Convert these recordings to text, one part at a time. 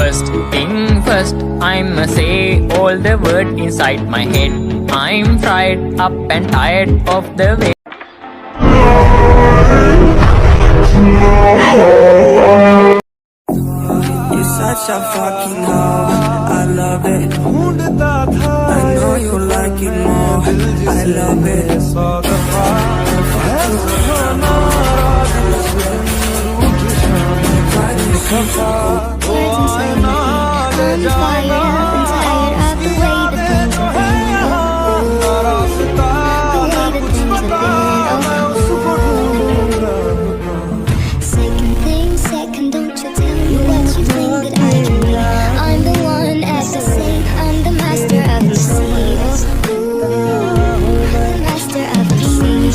First thing first, I'ma say all the word inside my head. I'm fried up and tired of the way. You're such a fucking hoe, I love it. I know you like it more, I love it. I'm fired up and tired of the way that things are going. The way that things are going. Second thing, second, don't you tell me what you think that I can be. I'm the one at the sea, I'm the master of the sea. The master of the sea.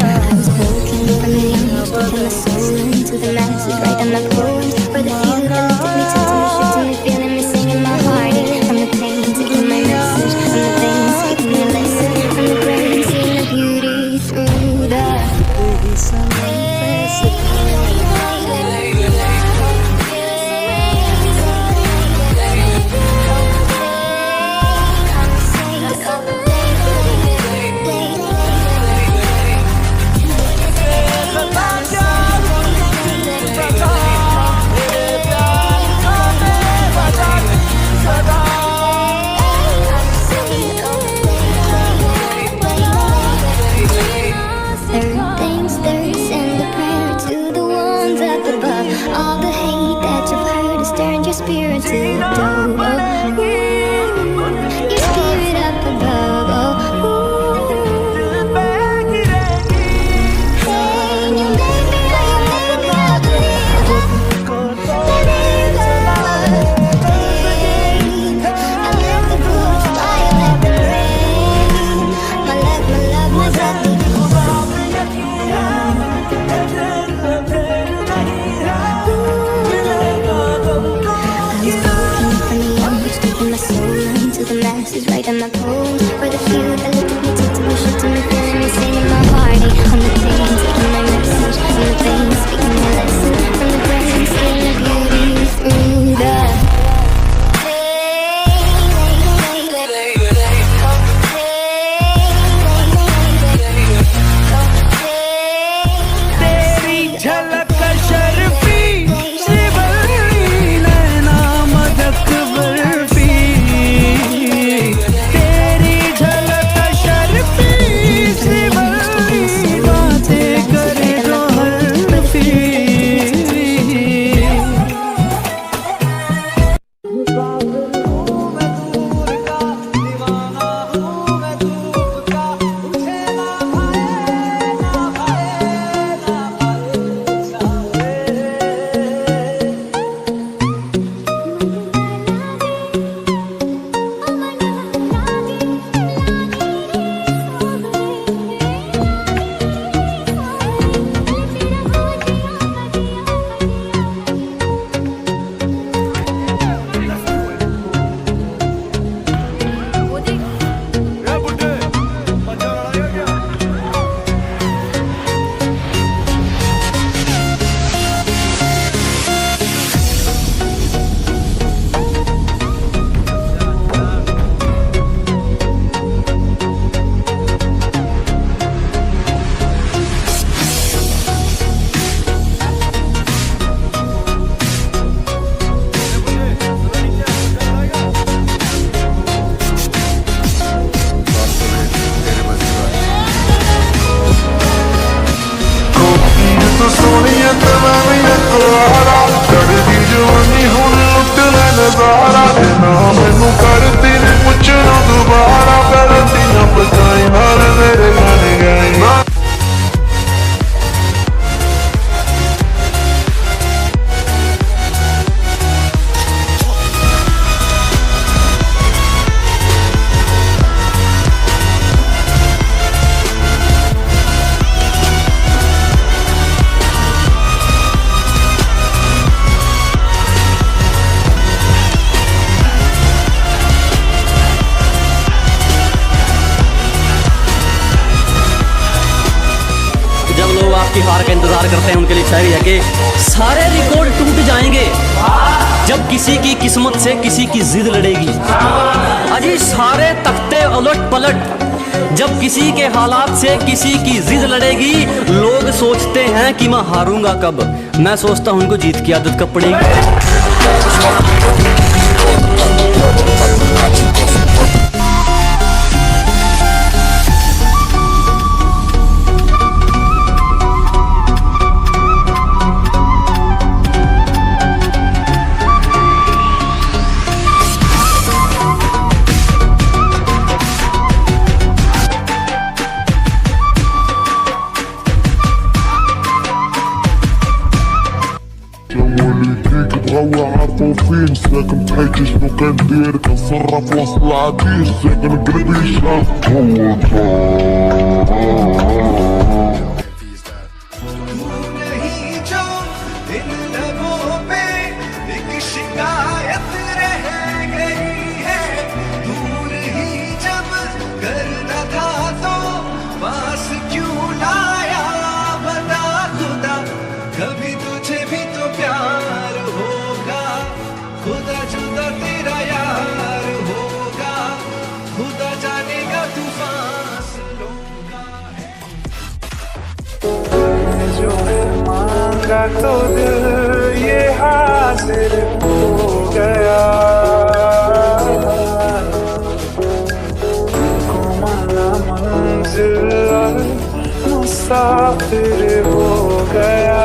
I was broken from the image, became a soul into the masses, right on my poems for the few that looked at me, took to me, shook to me, feeling me, singing my heart in. From the pain, taking my message, from the veins, speaking a lesson, from the brain, seeing the beauty through the spirit to the door. Your spirit up above. Hey, you make me believe love. I let the blue fly, I let the rain. My love, my love. Right on my poems for the few that looked at me, took to me, shook to me, feeling me, singing my heart on the pain, taking my message from the veins, speaking my lesson from the brain, seeing the beauty through the आपकी हार का इंतजार करते हैं, उनके लिए शायरी है कि सारे रिकॉर्ड टूट जाए किसी की किस्मत से किसी की जिद लड़ेगी। अजी सारे तख्ते उलट पलट जब किसी के हालात से किसी की जिद लड़ेगी। लोग सोचते हैं कि मैं हारूंगा कब, मैं सोचता हूं उनको जीत की आदत कब पड़ेगी। بغوى عطوفين ساكن تحيجش نو كندير كنصرف وسط العديش ساكن قلبي شاف هو तो दिल ये हासिल हो गया, घुमाना मंजिल मुसाफिर हो गया।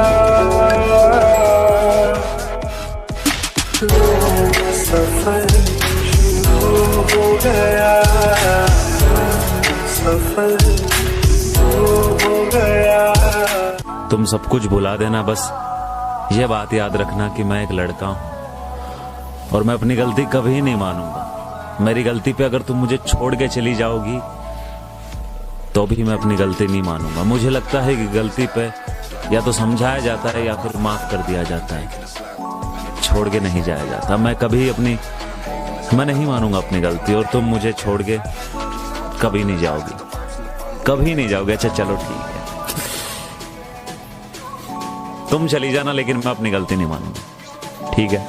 सफर शुरू हो गया, सफर शुरू हो गया। तुम सब कुछ भुला देना, बस ये बात याद रखना कि मैं एक लड़का हूं और मैं अपनी गलती कभी नहीं मानूंगा। मेरी गलती पे अगर तुम मुझे छोड़ के चली जाओगी तो भी मैं अपनी गलती नहीं मानूंगा। मुझे लगता है कि गलती पे या तो समझाया जाता है या फिर माफ कर दिया जाता है, छोड़ के नहीं जाया जाता। मैं नहीं मानूंगा अपनी गलती और तुम मुझे छोड़ के कभी नहीं जाओगी, कभी नहीं जाओगे। अच्छा चलो ठीक है, तुम चली जाना लेकिन मैं अपनी गलती नहीं मानूंगा, ठीक है।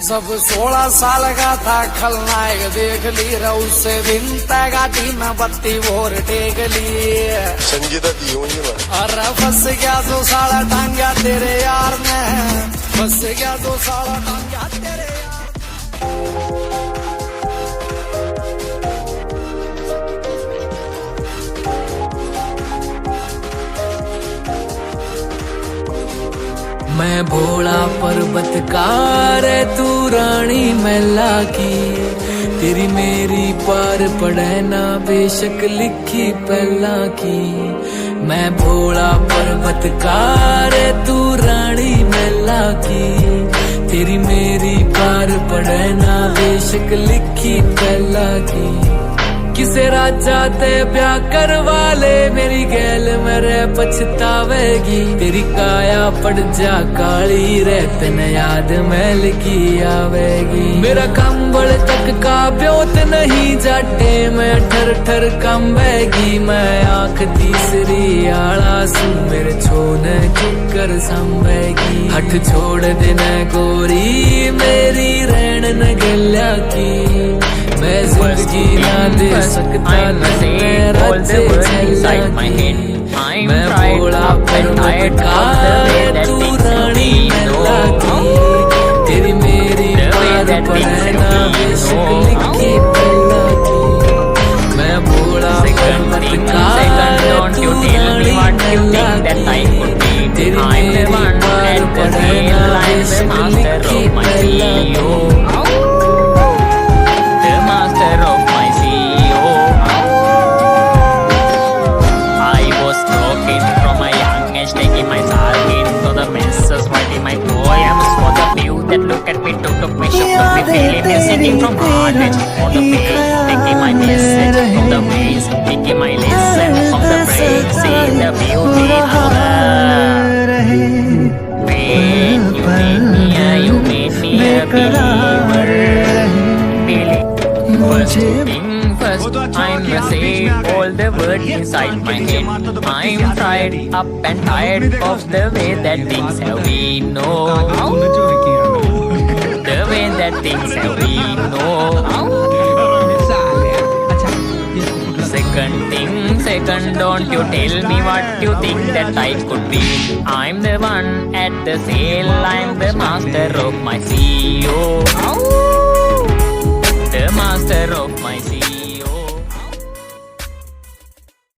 जब 16 साल का था खलनायक देख ली रहू से दिन गाड़ी में बत्ती वोर टेक ली। संगीता दी हुई है। अरे फंस गया 2 साल टांगा तेरे यार में, फंस गया 2 साल टांगा तेरे यार। मैं भोला पर्वतकार तू रानी मैला की, तेरी मेरी पार पड़े ना बेशक लिखी पहला की। मैं भोला पर्वतकार तू रानी मैला की, तेरी मेरी पार पड़े ना बेशक लिखी पहला की। किसे राजा ते ब्याह करवा ले मेरी गैल मेरे पछतावेगी। तेरी काया पड़ जा काली रहते न याद मैल की आवेगी। मेरा कंबल तक का ब्योत नहीं जाटे मैं ठर ठर कंबेगी। मैं आंख तीसरी आला सू मेरे छोने चुकर संभेगी। हट छोड़ देना गोरी मेरी रहन न गल्या की। मैं जिंदगी ना दे सकता तेरा चला की। मैं भोला पर्वतकार तू रानी मैला की, तेरी मेरी पार पड़े ना बेशक लिखी पहला की। मैं भोला पर्वतकार तू रानी मैला की, तेरी मेरी पार पड़े ना बेशक लिखी पहला की। Singing from heart, all the pain, taking my message from the ways, taking my lesson from the break, see the beauty of the pain. You made me a believer. First thing first, I must say all the words inside inside my head. I'm fried up and tired of the way that things have been. No, the way that things have been. No. Second, don't you tell me what you think that I could be. I'm the one at the sail, I'm the master of my CEO.